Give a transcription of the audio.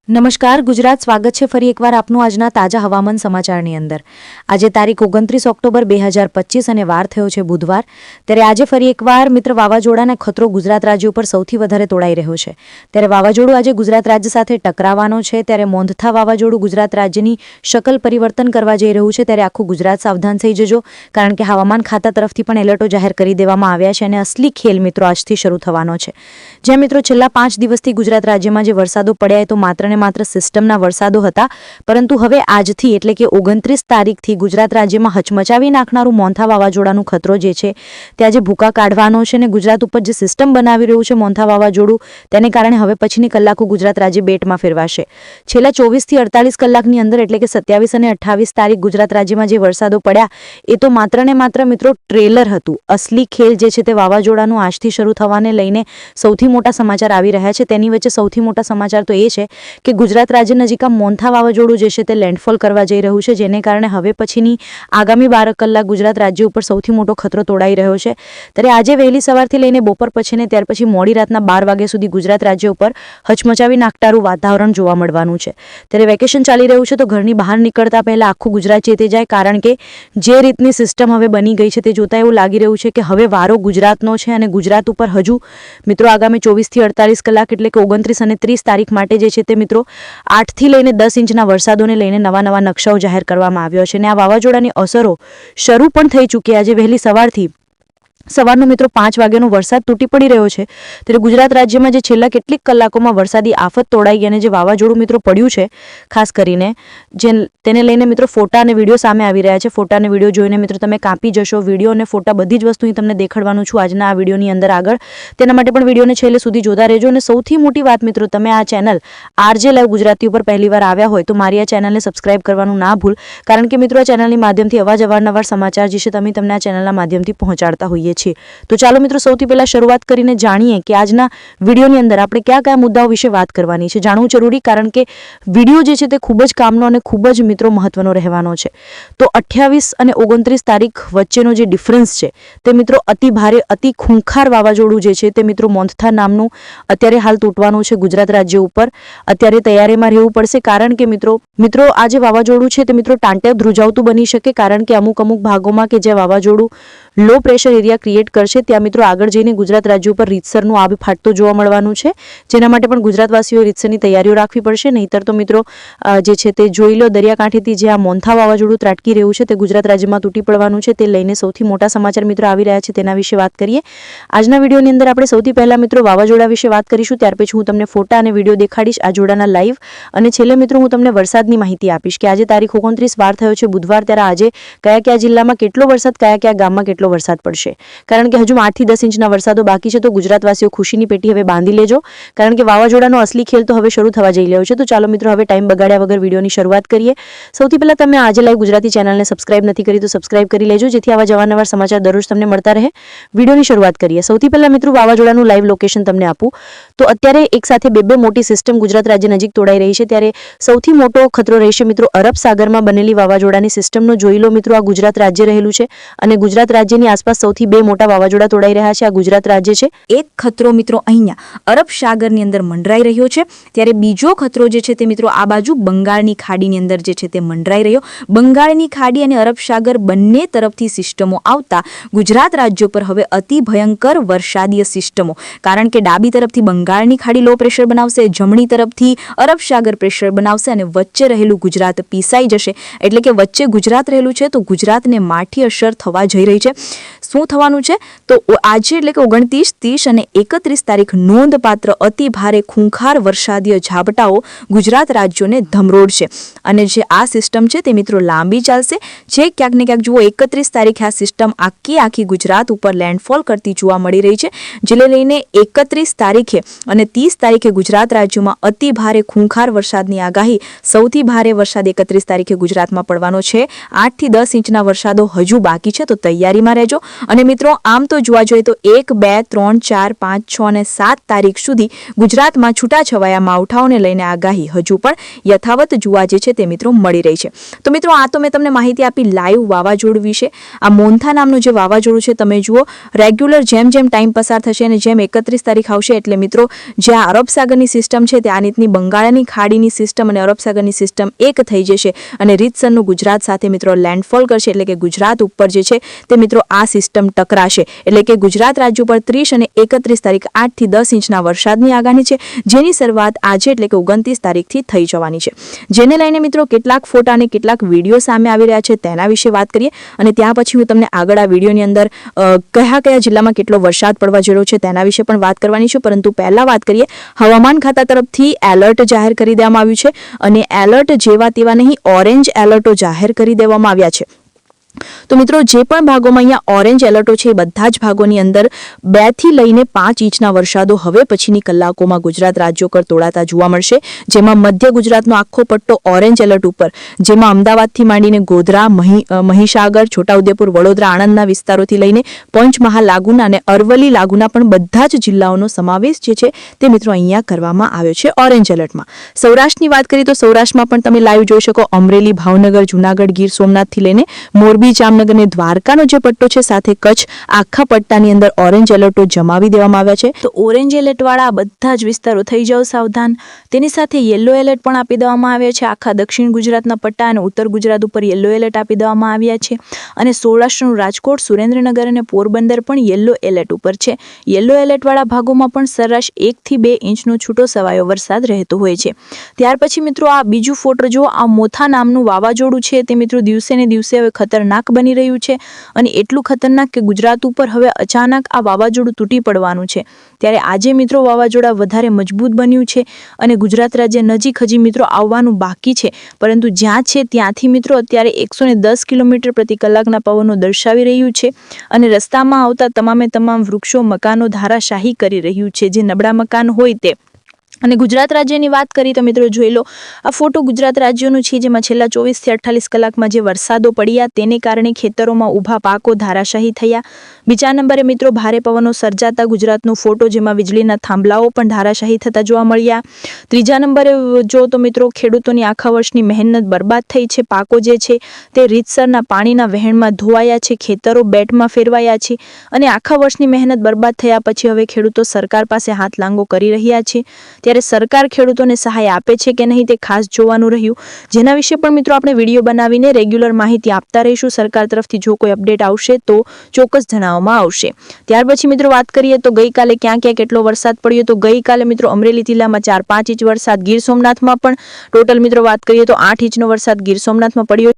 નમસ્કાર ગુજરાત, સ્વાગત છે ફરી એકવાર આપનું આજના તાજા હવામાન સમાચારની અંદર। આજે તારીખ 29 ઓક્ટોબર 2025 અને વાર થયો છે બુધવાર। ત્યારે આજે ફરી એકવાર મિત્ર વાવાઝોડાના ખતરો ગુજરાત રાજ્ય ઉપર સૌથી વધારે તોડાઈ રહ્યો છે। ત્યારે વાવાઝોડું આજે ગુજરાત રાજ્ય સાથે ટકરાવાનો છે। ત્યારે મોન્થા વાવાઝોડું ગુજરાત રાજ્યની શકલ પરિવર્તન કરવા જઈ રહ્યું છે। ત્યારે આખું ગુજરાત સાવધાન થઈ જજો, કારણ કે હવામાન ખાતા તરફથી પણ એલર્ટો જાહેર કરી દેવામાં આવ્યા છે અને અસલી ખેલ મિત્રો આજથી શરૂ થવાનો છે। જ્યાં મિત્રો છેલ્લા 5 દિવસથી ગુજરાત રાજ્યમાં જે વરસાદો પડ્યા તો માત્ર સિસ્ટમના વરસાદો હતા, પરંતુ હવે આજથી એટલે કે 29 તારીખથી ગુજરાત રાજ્યમાં હચમચાવી નાખનારું મોન્થા વાવાઝોડાનું ખતરો જે છે તે આજે ભૂકા કાઢવાનો છે અને ગુજરાત ઉપર જે સિસ્ટમ બનાવી રહ્યું છે મોન્થા વાવાઝોડું, તેને કારણે હવે પછીની કલાકો ગુજરાત રાજ્ય બેટમાં ફેરવાશે। છેલ્લા 24 થી 48 કલાકની અંદર એટલે કે 27 અને 28 તારીખ ગુજરાત રાજ્યમાં જે વરસાદો પડ્યા એ તો માત્ર ને માત્ર મિત્રો ટ્રેલર હતું। અસલી ખેલ જે છે તે વાવાઝોડાનું આજથી શરૂ થવાને લઈને સૌથી મોટા સમાચાર આવી રહ્યા છે। તેની વચ્ચે સૌથી મોટા સમાચાર તો એ છે કે ગુજરાત રાજ્ય નજીક મોન્થા વાવાઝોડું જે છે તે લેન્ડફોલ કરવા જઈ રહ્યું છે, જેને કારણે હવે પછીની આગામી 12 કલાક ગુજરાત રાજ્ય ઉપર સૌથી મોટો ખતરો તોડાઈ રહ્યો છે। ત્યારે આજે વહેલી સવારથી લઈને બપોર પછીને ત્યાર પછી મોડી રાતના 12 વાગ્યા સુધી ગુજરાત રાજ્ય ઉપર હચમચાવી નાખનારું વાતાવરણ જોવા મળવાનું છે। ત્યારે વેકેશન ચાલી રહ્યું છે તો ઘરની બહાર નીકળતા પહેલા આખું ગુજરાત ચેતી જાય, કારણ કે જે રીતની સિસ્ટમ હવે બની ગઈ છે તે જોતા એવું લાગી રહ્યું છે કે હવે વારો ગુજરાતનો છે અને ગુજરાત ઉપર હજુ મિત્રો આગામી 24 થી 48 કલાક એટલે કે 29 અને 30 તારીખ માટે જે છે તે મિત્રો 8 થી લઈને 10 ઇંચના વરસાદોને લઈને નવા નકશાઓ જાહેર કરવામાં આવ્યો છે અને આ વાવાઝોડાની અસરો શરૂ પણ થઈ ચૂકી। આજે વહેલી સવારનો મિત્રો 5 વાગ્યાનો વરસાદ તૂટી પડી રહ્યો છે। ત્યારે ગુજરાત રાજ્યમાં જે છેલ્લા કેટલીક કલાકોમાં વરસાદી આફત તોડાઈ અને જે વાવાઝોડું મિત્રો પડ્યું છે ખાસ કરીને તેને લઈને મિત્રો ફોટા અને વિડીયો સામે આવી રહ્યા છે। ફોટા અને વિડીયો જોઈને મિત્રો તમે કાપી જશો। વિડીયો અને ફોટા બધી જ વસ્તુ તમને દેખાડવાનું છું આજના આ વિડીયોની અંદર આગળ, તેના માટે પણ વિડીયોને છેલ્લે સુધી જોતા રહેજો। અને સૌથી મોટી વાત મિત્રો, તમે આ ચેનલ આરજે લાઈવ ગુજરાતી ઉપર પહેલીવાર આવ્યા હોય તો મારી આ ચેનલને સબસ્ક્રાઇબ કરવાનું ના ભૂલ, કારણ કે મિત્રો આ ચેનલની માધ્યમથી અવારનવાર સમાચાર જે છે તમને આ ચેનલના માધ્યમથી પહોંચાડતા હોઈએ। તો ચાલો મિત્રો સૌથી પહેલા શરૂઆત કરીને જાણીએ કે આજના વિડીયોની અંદર આપણે કયા મુદ્દાઓ વિશે વાત કરવાની છે। જાણવું જરૂરી, કારણ કે વિડીયો જે છે તે ખૂબ જ કામનો અને ખૂબ જ મિત્રો મહત્વનો રહેવાનો છે। તો 28 અને 29 તારીખ વચ્ચેનો જે ડિફરન્સ છે તે મિત્રો અતિ ભારે અતિ ખૂંખાર વાવાઝોડું જે છે તે મિત્રો મોન્થા નામનું અત્યારે હાલ તૂટવાનું છે ગુજરાત રાજ્ય ઉપર। અત્યારે તૈયારીમાં રહેવું પડશે, કારણ કે મિત્રો આ જે વાવાઝોડું છે તે મિત્રો ટાંટેવ ધ્રુજાવતું બની શકે, કારણ કે અમુક ભાગોમાં કે જે વાવાઝોડું લો પ્રેશર એરિયા ક્રિએટ કરશે ત્યાં મિત્રો આગળ જઈને ગુજરાત રાજ્ય ઉપર રીતસરનું આભ ફાટતો જોવા મળવાનું છે, જેના માટે પણ ગુજરાતવાસીઓએ રીતસરની તૈયારીઓ રાખવી પડશે। નહીંતર તો મિત્રો જે છે તે જોઈ લો, દરિયાકાંઠેથી જે આ મોન્થા વાવાઝોડું ત્રાટકી રહ્યું છે તે ગુજરાત રાજ્યમાં તૂટી પડવાનું છે। તે લઈને સૌથી મોટા સમાચાર મિત્રો આવી રહ્યા છે, તેના વિશે વાત કરીએ આજના વિડીયોની અંદર। આપણે સૌથી પહેલા મિત્રો વાવાઝોડા વિશે વાત કરીશું, ત્યાર પછી હું તમને ફોટા અને વિડીયો દેખાડીશ આ જોડાના લાઈવ, અને છેલ્લે મિત્રો હું તમને વરસાદની માહિતી આપીશ કે આજે તારીખ 29 વાર થયો છે બુધવાર, ત્યારે આજે કયા જિલ્લામાં કેટલો વરસાદ, કયા ગામમાં કેટલો વરસાદ પડશે, કારણ કે હજુ 8 થી 10 ઇંચના વરસાદો બાકી છે। તો ગુજરાતવાસીઓ ખુશીની પેટી હવે બાંધી લેજો, કારણ કે વાવાઝોડાનો અસલી ખેલ તો હવે શરૂ થવા જઈ રહ્યો છે। તો ચાલો મિત્રો હવે ટાઈમ બગાડ્યા વગર વિડીયોની શરૂઆત કરીએ। સૌથી પહેલા તમે આજે લાઈવ ગુજરાતી ચેનલને સબસ્ક્રાઇબ નથી કરી તો સબસ્ક્રાઇબ કરી લેજો, જેથી આવા અવારનવાર સમાચાર દરરોજ તમને મળતા રહે। વિડીયોની શરૂઆત કરીએ। સૌથી પહેલા મિત્રો વાવાઝોડાનું લાઈવ લોકેશન તમને આપું તો અત્યારે એક સાથે બે મોટી સિસ્ટમ ગુજરાત રાજ્ય નજીક તોડાઈ રહી છે। ત્યારે સૌથી મોટો ખતરો રહેશે મિત્રો અરબ સાગરમાં બનેલી વાવાઝોડાની સિસ્ટમનો। જોઈ લો મિત્રો, આ ગુજરાત રાજ્ય રહેલું છે અને ગુજરાત રાજ્યની આસપાસ સૌથી બે મોટા વાવાઝોડા તોડાઈ રહ્યા છે। આ ગુજરાત રાજ્ય છે। એક ખતરો મિત્રો અહીંયા અરબ સાગરની અંદર મંડરાઈ રહ્યો છે, ત્યારે બીજો ખતરો જે છે તે મિત્રો આ બાજુ બંગાળની ખાડીની અંદર જે છે તે મંડરાઈ રહ્યો। બંગાળની ખાડી અને અરબ સાગર બંને તરફથી સિસ્ટમો આવતા ગુજરાત રાજ્ય પર હવે અતિ ભયંકર વરસાદીય સિસ્ટમો, કારણ કે ડાબી તરફથી બંગાળની ખાડી લો પ્રેશર બનાવશે, જમણી તરફથી અરબ સાગર પ્રેશર બનાવશે અને વચ્ચે રહેલું ગુજરાત પીસાઈ જશે। એટલે કે વચ્ચે ગુજરાત રહેલું છે તો ગુજરાતને માઠી અસર થવા જઈ રહી છે। શું થવાનું છે તો આજે એટલે કે 29, 30 અને 31 તારીખ નોંધપાત્ર અતિ ભારે ખૂંખાર વરસાદીય ઝાપટાઓ ગુજરાત રાજ્યોને ધમરોડશે અને જે આ સિસ્ટમ છે તે મિત્રો લાંબી ચાલશે। જે ક્યાંક ને ક્યાંક જુઓ 31 તારીખે આ સિસ્ટમ આખી ગુજરાત ઉપર લેન્ડફોલ કરતી જોવા મળી રહી છે, જેને લઈને 31 તારીખે અને 30 તારીખે ગુજરાત રાજ્યોમાં અતિ ભારે ખૂંખાર વરસાદની આગાહી। સૌથી ભારે વરસાદ 31 તારીખે ગુજરાતમાં પડવાનો છે। 8 થી 10 ઇંચના વરસાદો હજુ બાકી છે, તો તૈયારીમાં રહેજો। અને મિત્રો આમ તો જોવા જોઈએ તો 1, 2, 3, 4, 5, 6 અને 7 તારીખ સુધી ગુજરાતમાં છૂટાછવાયા માવઠાઓને લઈને આગાહી હજુ પણ યથાવત જોવા જે છે તે મિત્રો મળી રહી છે. તો મિત્રો આ તો મેં તમને માહિતી આપી લાઈવ વાવાઝોડું વિશે. આ મોન્થા નામનું જે વાવાઝોડું છે તમે જુઓ રેગ્યુલર જેમ ટાઈમ પસાર થશે અને જેમ 31 તારીખ આવશે એટલે મિત્રો જે આ અરબ સાગરની સિસ્ટમ છે તે આ રીતની બંગાળની ખાડીની સિસ્ટમ અને અરબ સાગરની સિસ્ટમ એક થઈ જશે અને રીતસરનું ગુજરાત સાથે મિત્રો લેન્ડફોલ કરશે એટલે કે ગુજરાત ઉપર જે છે તે મિત્રો આ સિસ્ટમ ટકરાશે એટલે કે ગુજરાત રાજ્ય પર 30 અને 31 તારીખ 8 થી 10 ઇંચના વરસાદની આગાહી છે, જેની શરૂઆત આજે એટલે કે 29 તારીખથી થઈ જવાની છે. જેને લઈને મિત્રો કેટલાક ફોટા અને કેટલાક વિડીયો સામે આવી રહ્યા છે તેના વિશે વાત કરીએ અને ત્યાં પછી હું તમને આગળ આ વિડીયોની અંદર કયા જિલ્લામાં કેટલો વરસાદ પડવા જઈ રહ્યો છે તેના વિશે પણ વાત કરવાની છે. પરંતુ પહેલા વાત કરીએ હવામાન ખાતા તરફથી એલર્ટ જાહેર કરી દેવામાં આવ્યું છે અને એલર્ટ જેવા તેવા નહીં ઓરેન્જ એલર્ટો જાહેર કરી દેવામાં આવ્યા છે. તો મિત્રો જે પણ ભાગોમાં અહીંયા ઓરેન્જ એલર્ટો છે એ બધા જ ભાગોની અંદર 2 થી લઈને 5 ઇંચના વરસાદો હવે પછીની કલાકોમાં ગુજરાત રાજ્યો પર તોડાતા જોવા મળશે. જેમાં મધ્ય ગુજરાતનો આખો પટ્ટો ઓરેન્જ એલર્ટ ઉપર, જેમાં અમદાવાદથી માંડીને ગોધરા, મહીસાગર, છોટાઉદેપુર, વડોદરા, આણંદના વિસ્તારોથી લઈને પંચમહાલ લાગુના અને અરવલ્લી લાગુના પણ બધા જ જિલ્લાઓનો સમાવેશ જે છે તે મિત્રો અહીંયા કરવામાં આવ્યો છે ઓરેન્જ એલર્ટમાં. સૌરાષ્ટ્રની વાત કરીએ તો સૌરાષ્ટ્રમાં પણ તમે લાઈવ જોઈ શકો અમરેલી, ભાવનગર, જૂનાગઢ, ગીર સોમનાથથી લઈને મોરબી, જામનગર અને દ્વારકાનો જે પટ્ટો છે સાથે કચ્છ આખા પટ્ટાની અંદર ઓરેન્જ એલર્ટો જમાવી દેવામાં આવ્યા છે. તો ઓરેન્જ એલર્ટ વાળા બધા જ વિસ્તારો થઈ જાવ સાવધાન. તેની સાથે યેલો એલર્ટ પણ આપી દેવામાં આવ્યા છે. આખા દક્ષિણ ગુજરાતના પટ્ટા અને ઉત્તર ગુજરાત ઉપર યેલો એલર્ટ આપી દેવામાં આવ્યા છે અને સૌરાષ્ટ્રનું રાજકોટ, સુરેન્દ્રનગર અને પોરબંદર પણ યેલો એલર્ટ ઉપર છે. યેલો એલર્ટ વાળા ભાગોમાં પણ સરેરાશ 1 થી 2 ઇંચનો છૂટો સવાયો વરસાદ રહેતો હોય છે. ત્યાર પછી મિત્રો આ બીજું ફોટો જો આ મોથા નામનું વાવાઝોડું છે તે મિત્રો દિવસે ને દિવસે હવે ખતરનાક બની રહ્યું છે અને એટલું ખતરનાક કે ગુજરાત ઉપર હવે અચાનક આ વાવાઝોડું તૂટી પડવાનું છે. ત્યારે આજે મિત્રો વાવાઝોડા વધારે મજબૂત બન્યું છે અને ગુજરાત રાજ્ય નજીક હજી મિત્રો આવવાનું બાકી છે, પરંતુ જ્યાં છે ત્યાંથી મિત્રો અત્યારે 110 કિલોમીટર પ્રતિ કલાકના પવનો દર્શાવી રહ્યું છે અને રસ્તામાં આવતા તમામ વૃક્ષો, મકાનો ધારાશાહી કરી રહ્યું છે, જે નબળા મકાન હોય તે. અને ગુજરાત રાજ્યની વાત કરીએ તો મિત્રો જોઈ લો આ ફોટો ગુજરાત રાજ્યનું છે, જેમાં છેલ્લા 24 થી 48 કલાકમાં જે વરસાદો પડ્યા તેને કારણે ખેતરોમાં ઊભા પાકો ધારાશાહી થયા. બીજા નંબરે મિત્રો ભારે પવનો સર્જાતા ગુજરાતનો ફોટો, જેમાં વીજળીના થાંભલાઓ પણ ધારાશાહી થતા જોવા મળ્યા. ત્રીજા નંબરે જો તો મિત્રો ખેડૂતોની આખા વર્ષની મહેનત બરબાદ થઈ છે. પાકો જે છે તે રીતસરના પાણીના વહેણમાં ધોવાયા છે, ખેતરો બેટમાં ફેરવાયા છે અને આખા વર્ષની મહેનત બરબાદ થયા પછી હવે ખેડૂતો સરકાર પાસે હાથ લાંગો કરી રહ્યા છે. ત્યારે સરકાર ખેડૂતોને સહાય આપે છે કે નહીં તે ખાસ જોવાનું રહ્યું, જેના વિશે પણ મિત્રો આપણે વિડીયો બનાવીને રેગ્યુલર માહિતી આપતા રહીશું. સરકાર તરફથી જો કોઈ અપડેટ આવશે તો ચોક્કસ જણાવવામાં આવશે. ત્યાર પછી મિત્રો વાત કરીએ તો ગઈકાલે ક્યાં કેટલો વરસાદ પડ્યો તો ગઈકાલે મિત્રો અમરેલી જિલ્લામાં 4-5 ઇંચ વરસાદ, ગીર સોમનાથમાં પણ ટોટલ મિત્રો વાત કરીએ તો 8 ઇંચનો વરસાદ ગીર સોમનાથમાં પડ્યો.